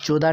14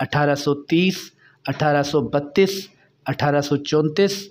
1830, 1832, 1834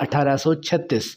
1836?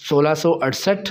1668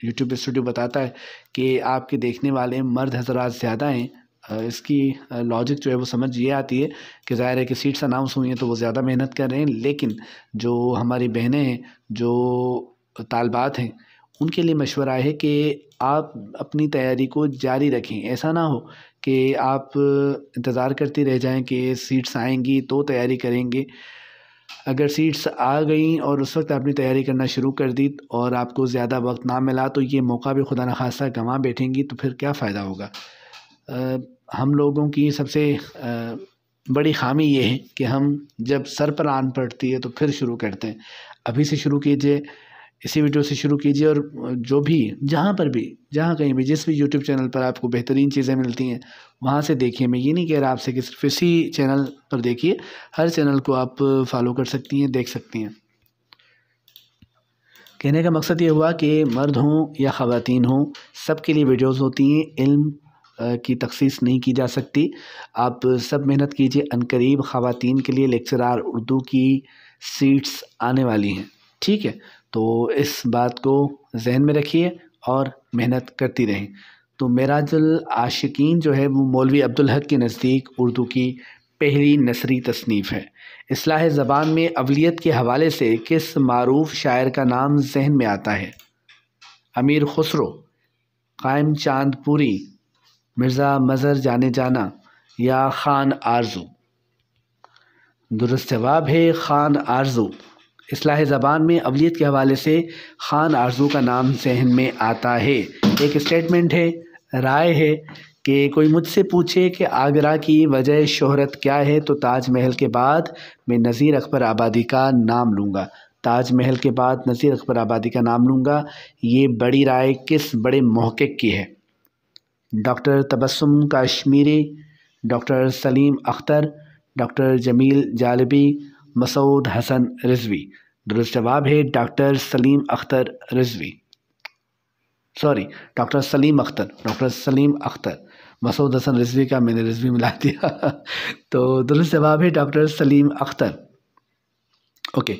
YouTube studio بتاتا ہے کہ آپ کے دیکھنے والے مرد حضرات زیادہ ہیں، اس کی لاجک جو ہے وہ سمجھ یہ آتی ہے کہ ظاہر ہے کہ سیٹس اناؤنس ہوئی ہیں تو وہ زیادہ محنت کر رہے ہیں، لیکن جو ہماری بہنیں ہیں، جو طالبات ہیں، ان کے لیے مشورہ ہے کہ آپ اپنی تیاری کو جاری رکھیں۔ ایسا نہ ہو کہ آپ انتظار کرتے رہ جائیں کہ سیٹس آئیں گی تو تیاری کریں گے۔ اگر سیٹس آ گئیں اور اس وقت آپ نے تیاری کرنا شروع کر دی اور آپ کو زیادہ وقت نہ ملا تو یہ موقع بھی خدا نخواستہ گنوا بیٹھیں گی، تو پھر کیا فائدہ ہوگا؟ ہم لوگوں کی سب سے بڑی خامی یہ ہے کہ ہم جب سر پر آن پڑتی ہے تو پھر شروع کرتے ہیں۔ ابھی سے شروع کیجئے، اسی ویڈیو سے شروع کیجئے، اور جو بھی جہاں کہیں بھی جس بھی یوٹیوب چینل پر آپ کو بہترین چیزیں ملتی ہیں وہاں سے دیکھیے۔ میں یہ نہیں کہہ رہا آپ سے کہ صرف اسی چینل پر دیکھیے، ہر چینل کو آپ فالو کر سکتی ہیں، دیکھ سکتی ہیں۔ کہنے کا مقصد یہ ہوا کہ مرد ہوں یا خواتین ہوں، سب کے لیے ویڈیوز ہوتی ہیں، علم کی تخصیص نہیں کی جا سکتی۔ آپ سب محنت کیجئے، عنقریب خواتین کے لیے لیکچرار اردو کی سیٹس آنے والی ہیں، ٹھیک ہے؟ تو اس بات کو ذہن میں رکھیے اور محنت کرتی رہیں۔ تو معراج العاشقین جو ہے وہ مولوی عبدالحق کے نزدیک اردو کی پہلی نثری تصنیف ہے۔ اصلاح زبان میں اولیت کے حوالے سے کس معروف شاعر کا نام ذہن میں آتا ہے؟ امیر خسرو، قائم چاند پوری، مرزا مظہر جانے جانا یا خان آرزو؟ درست جواب ہے خان آرزو۔ اصلاح زبان میں اولیت کے حوالے سے خان آرزو کا نام ذہن میں آتا ہے۔ ایک اسٹیٹمنٹ ہے، رائے ہے کہ کوئی مجھ سے پوچھے کہ آگرہ کی وجہ شہرت کیا ہے تو تاج محل کے بعد میں نذیر اکبر آبادی کا نام لوں گا۔ تاج محل کے بعد نذیر اکبر آبادی کا نام لوں گا۔ یہ بڑی رائے کس بڑے محقق کی ہے؟ ڈاکٹر تبسم کاشمیری، ڈاکٹر سلیم اختر، ڈاکٹر جمیل جالبی، مسعود حسن رضوی؟ درست جواب ہے ڈاکٹر سلیم اختر رضوی، ڈاکٹر سلیم اختر۔ مسعود حسن رضوی کا میں نے رضوی ملا دیا تو درست جواب ہے ڈاکٹر سلیم اختر۔ اوکے،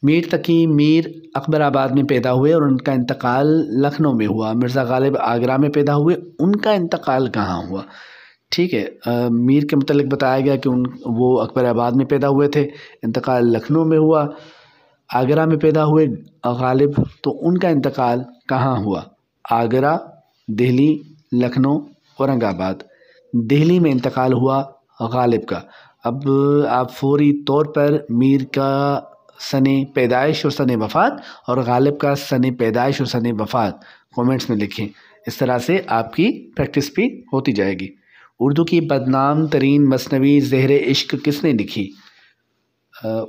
میر تقی میر اکبر آباد میں پیدا ہوئے اور ان کا انتقال لکھنؤ میں ہوا۔ مرزا غالب آگرہ میں پیدا ہوئے، ان کا انتقال کہاں ہوا؟ ٹھیک ہے، میر کے متعلق بتایا گیا کہ وہ اکبر آباد میں پیدا ہوئے تھے، انتقال لکھنؤ میں ہوا۔ آگرہ میں پیدا ہوئے غالب، تو ان کا انتقال کہاں ہوا؟ آگرہ، دہلی، لکھنؤ، اورنگ آباد۔ دہلی میں انتقال ہوا غالب کا۔ اب آپ فوری طور پر میر کا سن پیدائش اور سن وفات اور غالب کا سن پیدائش اور سن وفات کومنٹس میں لکھیں، اس طرح سے آپ کی پریکٹس بھی ہوتی جائے گی۔ اردو کی بدنام ترین مثنوی زہر عشق کس نے لکھی؟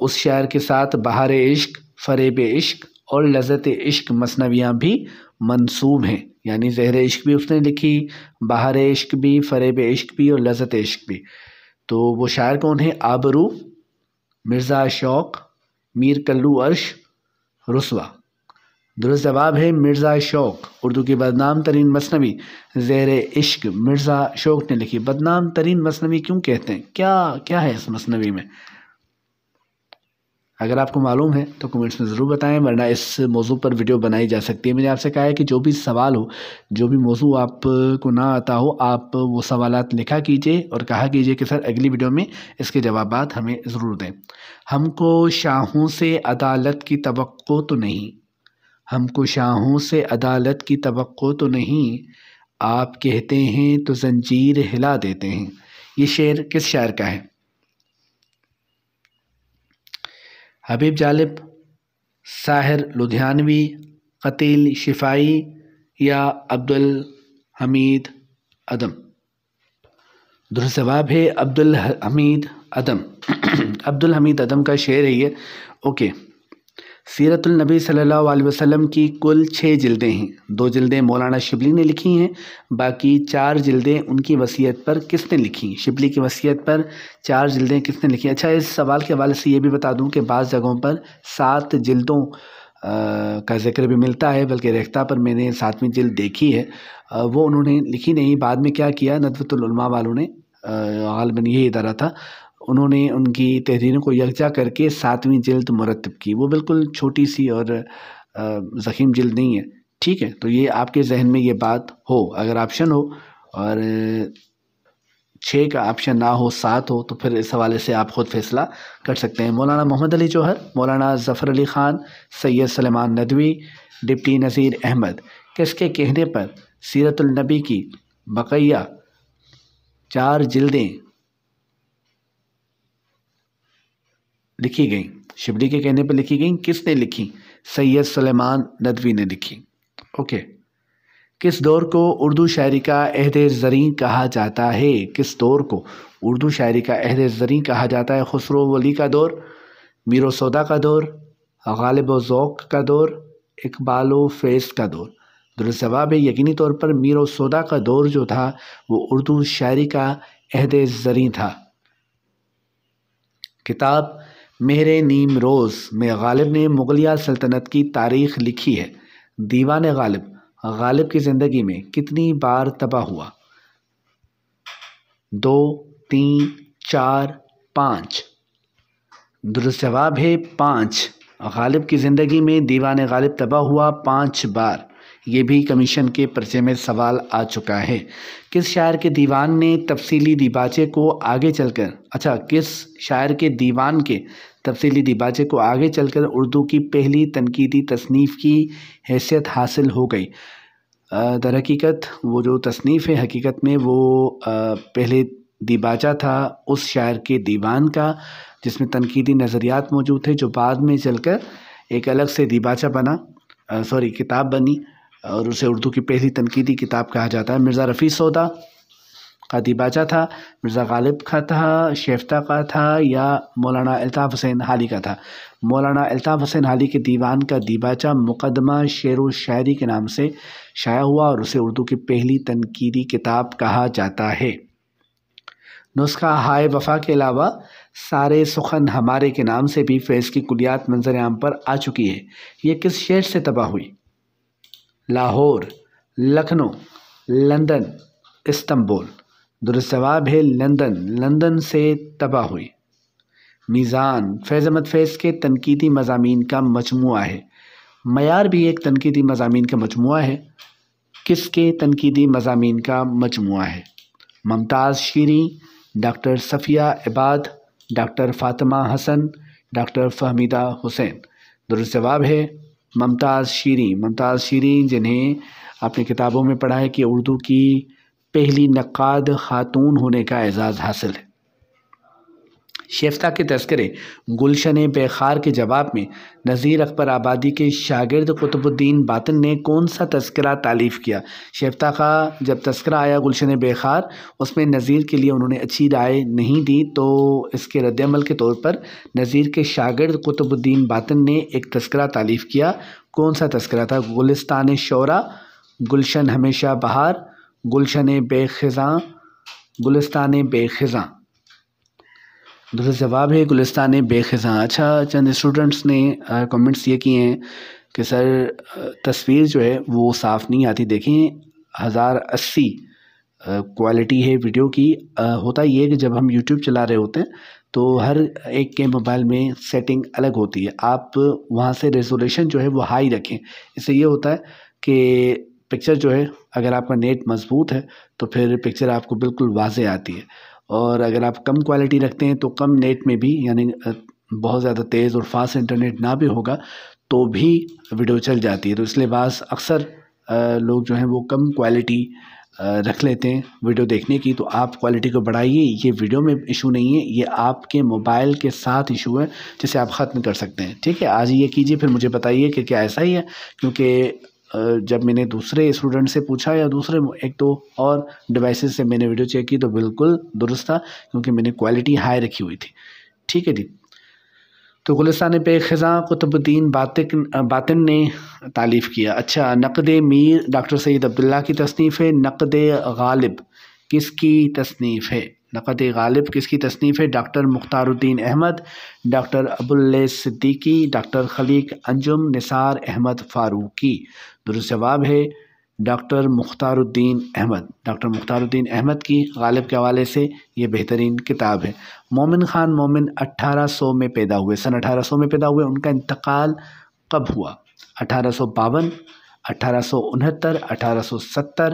اس شاعر کے ساتھ بہار عشق، فریب عشق اور لذت عشق مثنویاں بھی منسوب ہیں، یعنی زہر عشق بھی اس نے لکھی، بہار عشق بھی، فریب عشق بھی اور لذت عشق بھی۔ تو وہ شاعر کون ہیں؟ آبرو، مرزا شوق، میر کلو عرش، رسوا؟ درست جواب ہے مرزا شوق۔ اردو کی بدنام ترین مثنوی زہر عشق مرزا شوق نے لکھی۔ بدنام ترین مثنوی کیوں کہتے ہیں؟ کیا ہے اس مثنوی میں؟ اگر آپ کو معلوم ہے تو کمنٹس میں ضرور بتائیں، ورنہ اس موضوع پر ویڈیو بنائی جا سکتی ہے۔ میں نے آپ سے کہا ہے کہ جو بھی سوال ہو، جو بھی موضوع آپ کو نہ آتا ہو، آپ وہ سوالات لکھا کیجئے اور کہا کیجئے کہ سر اگلی ویڈیو میں اس کے جوابات ہمیں ضرور دیں۔ ہم کو شاہوں سے عدالت کی توقع تو نہیں، ہم کو شاہوں سے عدالت کی توقع تو نہیں، آپ کہتے ہیں تو زنجیر ہلا دیتے ہیں۔ یہ شعر کس شاعر کا ہے؟ حبیب جالب، ساحر لدھیانوی، قتیل شفائی یا عبدالحمید عدم؟ درست جواب ہے عبدالحمید عدم۔ عبدالحمید عدم کا شعر ہے یہ۔ اوکے، سیرت النبی صلی اللہ علیہ وسلم کی کل 6 جلدیں ہیں، 2 جلدیں مولانا شبلی نے لکھی ہیں، باقی 4 جلدیں ان کی وصیت پر کس نے لکھی؟ شبلی کی وصیت پر 4 جلدیں کس نے لکھی؟ اچھا، اس سوال کے حوالے سے یہ بھی بتا دوں کہ بعض جگہوں پر 7 جلدوں کا ذکر بھی ملتا ہے، بلکہ ریختہ پر میں نے 7ویں جلد دیکھی ہے، وہ انہوں نے لکھی نہیں، بعد میں کیا کیا ندوۃ العلماء والوں نے، غالباً یہی ادارہ تھا، انہوں نے ان کی تحریروں کو یکجا کر کے 7ویں جلد مرتب کی۔ وہ بالکل چھوٹی سی اور ضخیم جلد نہیں ہے، ٹھیک ہے، تو یہ آپ کے ذہن میں یہ بات ہو، اگر آپشن ہو اور 6 کا آپشن نہ ہو 7 ہو تو پھر اس حوالے سے آپ خود فیصلہ کر سکتے ہیں۔ مولانا محمد علی جوہر، مولانا ظفر علی خان، سید سلیمان ندوی، ڈپٹی نذیر احمد، کس کے کہنے پر سیرت النبی کی بقیہ 4 جلدیں لکھی گئیں؟ شبلی کے کہنے پر لکھی گئیں، کس نے لکھی؟ سید سلیمان ندوی نے لکھی۔ اوکے، کس دور کو اردو شاعری کا عہد زریں کہا جاتا ہے؟ کس دور کو اردو شاعری کا عہد زریں کہا جاتا ہے؟ خسرو ولی کا دور، میر و سودا کا دور، غالب و ذوق کا دور، اقبال و فیض کا دور؟ درست جواب ہے یقینی طور پر میر و سودا کا دور جو تھا وہ اردو شاعری کا عہد زریں تھا۔ کتاب مہر نیم روز میں غالب نے مغلیہ سلطنت کی تاریخ لکھی ہے۔ دیوان غالب غالب کی زندگی میں کتنی بار طبع ہوا؟ 2، 3، 4، 5؟ درست جواب ہے 5۔ غالب کی زندگی میں دیوان غالب طبع ہوا 5 بار۔ یہ بھی کمیشن کے پرچے میں سوال آ چکا ہے۔ کس شاعر کے دیوان نے تفصیلی دیباچے کو آگے چل کر کس شاعر کے دیوان کے تفصیلی دیباچے کو آگے چل کر اردو کی پہلی تنقیدی تصنیف کی حیثیت حاصل ہو گئی؟ در حقیقت وہ جو تصنیف ہے حقیقت میں وہ پہلے دیباچہ تھا اس شاعر کے دیوان کا جس میں تنقیدی نظریات موجود تھے، جو بعد میں چل کر ایک الگ سے دیباچہ کتاب بنی اور اسے اردو کی پہلی تنقیدی کتاب کہا جاتا ہے۔ مرزا رفیع سودا کا دیباچہ تھا، مرزا غالب کا تھا، شیفتہ کا تھا، یا مولانا الطاف حسین حالی کا تھا؟ مولانا الطاف حسین حالی کے دیوان کا دیباچہ مقدمہ شعر و شاعری کے نام سے شائع ہوا اور اسے اردو کی پہلی تنقیدی کتاب کہا جاتا ہے۔ نسخہ ہائے وفا کے علاوہ سارے سخن ہمارے کے نام سے بھی فیض کی کلیات منظر عام پر آ چکی ہے۔ یہ کس شہر سے طبع ہوئی؟ Lahore, Lucknow, London, Istanbul? درست جواب ہے لندن سے طبع ہوئی۔ میزان فیض احمد فیض کے تنقیدی مضامین کا مجموعہ ہے۔ معیار بھی ایک تنقیدی مضامین کا مجموعہ ہے۔ کس کے تنقیدی مضامین کا مجموعہ ہے؟ ممتاز شیریں، ڈاکٹر صفیہ عباد، ڈاکٹر فاطمہ حسن، ڈاکٹر فہمیدہ حسین؟ درست جواب ہے ممتاز شیریں جنہیں آپ نے کتابوں میں پڑھا ہے کہ اردو کی پہلی نقاد خاتون ہونے کا اعزاز حاصل ہے۔ شیفتہ کے تذکرے گلشن بے خار کے جواب میں نذیر اکبر آبادی کے شاگرد قطب الدین باطن نے کون سا تذکرہ تالیف کیا؟ شیفتہ کا جب تذکرہ آیا گلشن بے خار اس میں نذیر کے لیے انہوں نے اچھی رائے نہیں دی، تو اس کے رد عمل کے طور پر نذیر کے شاگرد قطب الدین باطن نے ایک تذکرہ تالیف کیا۔ کون سا تذکرہ تھا؟ گلستان شعراء، گلشن ہمیشہ بہار، گلشن بے خزاں، گلستان بے خزاں؟ درست جواب ہے گلستان بے خزاں۔ اچھا، چند اسٹوڈنٹس نے کمنٹس یہ کیے ہیں کہ سر تصویر جو ہے وہ صاف نہیں آتی۔ دیکھیں 1080 کوالٹی ہے ویڈیو کی۔ ہوتا یہ ہے کہ جب ہم یوٹیوب چلا رہے ہوتے ہیں تو ہر ایک کے موبائل میں سیٹنگ الگ ہوتی ہے، آپ وہاں سے ریزولیشن جو ہے وہ ہائی رکھیں۔ اس سے یہ ہوتا ہے کہ پکچر جو ہے اگر آپ کا نیٹ مضبوط ہے تو پھر پکچر آپ کو بالکل واضح آتی ہے، اور اگر آپ کم کوالٹی رکھتے ہیں تو کم نیٹ میں بھی، یعنی بہت زیادہ تیز اور فاسٹ انٹرنیٹ نہ بھی ہوگا تو بھی ویڈیو چل جاتی ہے۔ تو اس لیے اکثر لوگ جو ہیں وہ کم کوالٹی رکھ لیتے ہیں ویڈیو دیکھنے کی، تو آپ کوالٹی کو بڑھائیے۔ یہ ویڈیو میں ایشو نہیں ہے، یہ آپ کے موبائل کے ساتھ ایشو ہے جسے آپ ختم کر سکتے ہیں۔ ٹھیک ہے، آج یہ کیجیے، پھر مجھے بتائیے کہ کیا ایسا ہی ہے، کیونکہ جب میں نے دوسرے اسٹوڈنٹ سے پوچھا یا دوسرے 1-2 اور ڈیوائسز سے میں نے ویڈیو چیک کی تو بالکل درست تھا، کیونکہ میں نے کوالٹی ہائی رکھی ہوئی تھی۔ ٹھیک ہے جی، تو گلستان بے خزاں قطب الدین باطن نے تالیف کیا۔ اچھا، نقد میر ڈاکٹر سید عبداللہ کی تصنیف ہے۔ نقد غالب کس کی تصنیف ہے؟ نقد غالب کس کی تصنیف ہے؟ ڈاکٹر مختار الدین احمد، ڈاکٹر ابواللیث صدیقی، ڈاکٹر خلیق انجم، نثار احمد فاروقی؟ درست جواب ہے ڈاکٹر مختار الدین احمد۔ ڈاکٹر مختار الدین احمد کی غالب کے حوالے سے یہ بہترین کتاب ہے۔ مومن خان مومن 1800 میں پیدا ہوئے، سن 1800 میں پیدا ہوئے، ان کا انتقال کب ہوا؟ 1852، 1869, 1870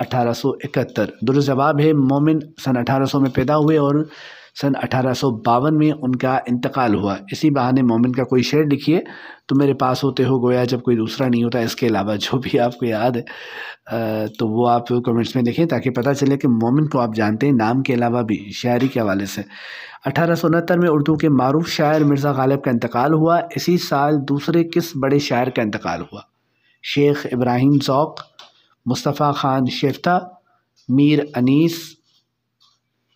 1871؟ درست جواب ہے مومن سن 1800 میں پیدا ہوئے اور سن 1852 میں ان کا انتقال ہوا۔ اسی بہانے مومن کا کوئی شعر لکھیے تو میرے پاس ہوتے ہو گویا جب کوئی دوسرا نہیں ہوتا، اس کے علاوہ جو بھی آپ کو یاد ہے تو وہ آپ کمنٹس میں لکھیں تاکہ پتہ چلے کہ مومن کو آپ جانتے ہیں نام کے علاوہ بھی شاعری کے حوالے سے۔ 1869 میں اردو کے معروف شاعر مرزا غالب کا انتقال ہوا۔ اسی سال دوسرے کس بڑے شاعر کا انتقال ہوا؟ شیخ ابراہیم ذوق، مصطفیٰ خان شیفتہ، میر انیس،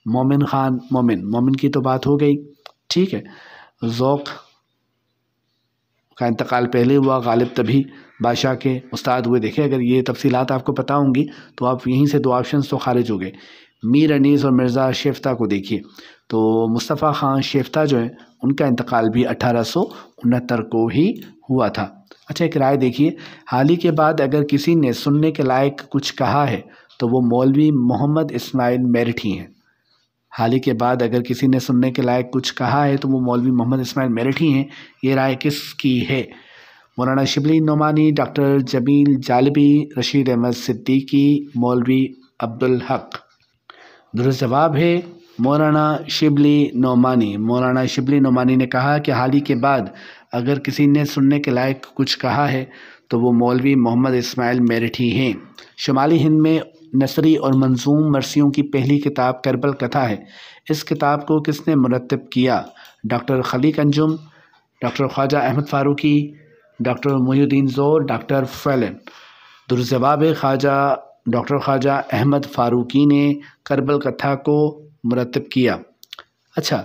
مومن خان مومن کی تو بات ہو گئی، ٹھیک ہے۔ ذوق کا انتقال پہلے ہوا، غالب تبھی بادشاہ کے استاد ہوئے۔ دیکھیں اگر یہ تفصیلات آپ کو پتہ ہوں گی تو آپ یہیں سے دو آپشنز تو خارج ہو گئے۔ میر انیس اور مرزا شیفتہ کو دیکھیے تو مصطفیٰ خان شیفتہ جو ہیں ان کا انتقال بھی 1869 کو ہی ہوا تھا۔ اچھا ایک رائے دیکھیے، حال ہی کے بعد اگر کسی نے سننے کے لائق کچھ کہا ہے تو وہ مولوی محمد اسماعیل میرٹھی ہیں۔ حال ہی کے بعد اگر کسی نے سننے کے لائق کچھ کہا ہے تو وہ مولوی محمد اسماعیل میرٹھی ہیں۔ یہ رائے کس کی ہے؟ مولانا شبلی نعمانی، ڈاکٹر جمیل جالبی، رشید احمد صدیقی، مولوی عبدالحق؟ درست جواب ہے مولانا شبلی نعمانی۔ مولانا شبلی نعمانی نے کہا کہ حال ہی کے بعد اگر کسی نے سننے کے لائق کچھ کہا ہے تو وہ مولوی محمد اسماعیل میرٹھی ہیں۔ شمالی ہند میں نثری اور منظوم مرثیوں کی پہلی کتاب کربل کتھا ہے۔ اس کتاب کو کس نے مرتب کیا؟ ڈاکٹر خلیق انجم، ڈاکٹر خواجہ احمد فاروقی، ڈاکٹر محی الدین زور، ڈاکٹر فیلن؟ درست جواب ہے ڈاکٹر خواجہ احمد فاروقی نے کربل کتھا کو مرتب کیا۔ اچھا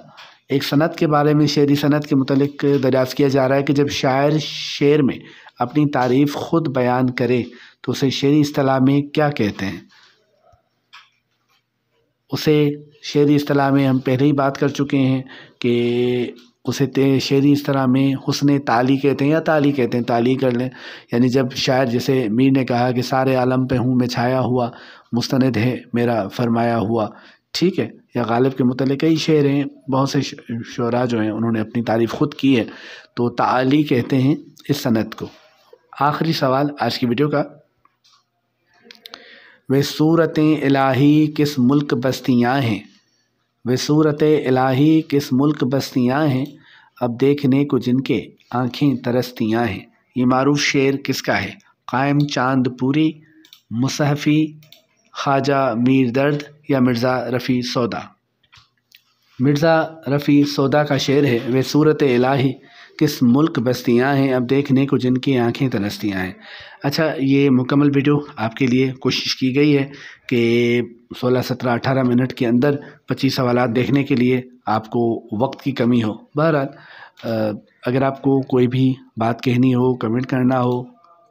ایک صنعت کے بارے میں، شعری صنعت کے متعلق دریافت کیا جا رہا ہے کہ جب شاعر شعر میں اپنی تعریف خود بیان کرے تو اسے شعری اصطلاح میں کیا کہتے ہیں؟ اسے شعری اصطلاح میں ہم پہلے ہی بات کر چکے ہیں کہ اسے شعری اصطلاح میں حسن تعلی کہتے ہیں یا تعلی کہتے ہیں، تعلی کر لیں۔ یعنی جب شاعر جیسے میر نے کہا کہ سارے عالم پہ ہوں میں چھایا ہوا، مستند ہے میرا فرمایا ہوا، ٹھیک ہے، یا غالب کے متعلق کئی شعر ہیں، بہت سے شعراء جو ہیں انہوں نے اپنی تعریف خود کی ہے، تو تعلی کہتے ہیں اس صنعت کو۔ آخری سوال آج کی ویڈیو کا، وہ صورتیں الہی کس ملک بستیاں ہیں؟ وہ صورت الہی کس ملک بستیاں ہیں، اب دیکھنے کو جن کے آنکھیں ترستیاں ہیں؟ یہ معروف شعر کس کا ہے؟ قائم چاند پوری، مصحفی، خواجہ میر درد یا مرزا رفیع سودا؟ مرزا رفیع سودا کا شعر ہے، وہ صورت الہی کس ملک بستیاں ہیں، اب دیکھنے کو جن کی آنکھیں ترستیاں ہیں۔ اچھا یہ مکمل ویڈیو آپ کے لیے کوشش کی گئی ہے کہ 16، 17، 18 منٹ کے اندر 25 سوالات دیکھنے کے لیے آپ کو وقت کی کمی ہو۔ بہرحال اگر آپ کو کوئی بھی بات کہنی ہو، کمنٹ کرنا ہو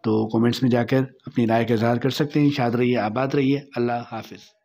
تو کمنٹس میں جا کر اپنی رائے کا اظہار کر سکتے ہیں۔ شاد رہیے، آباد رہیے، اللہ حافظ۔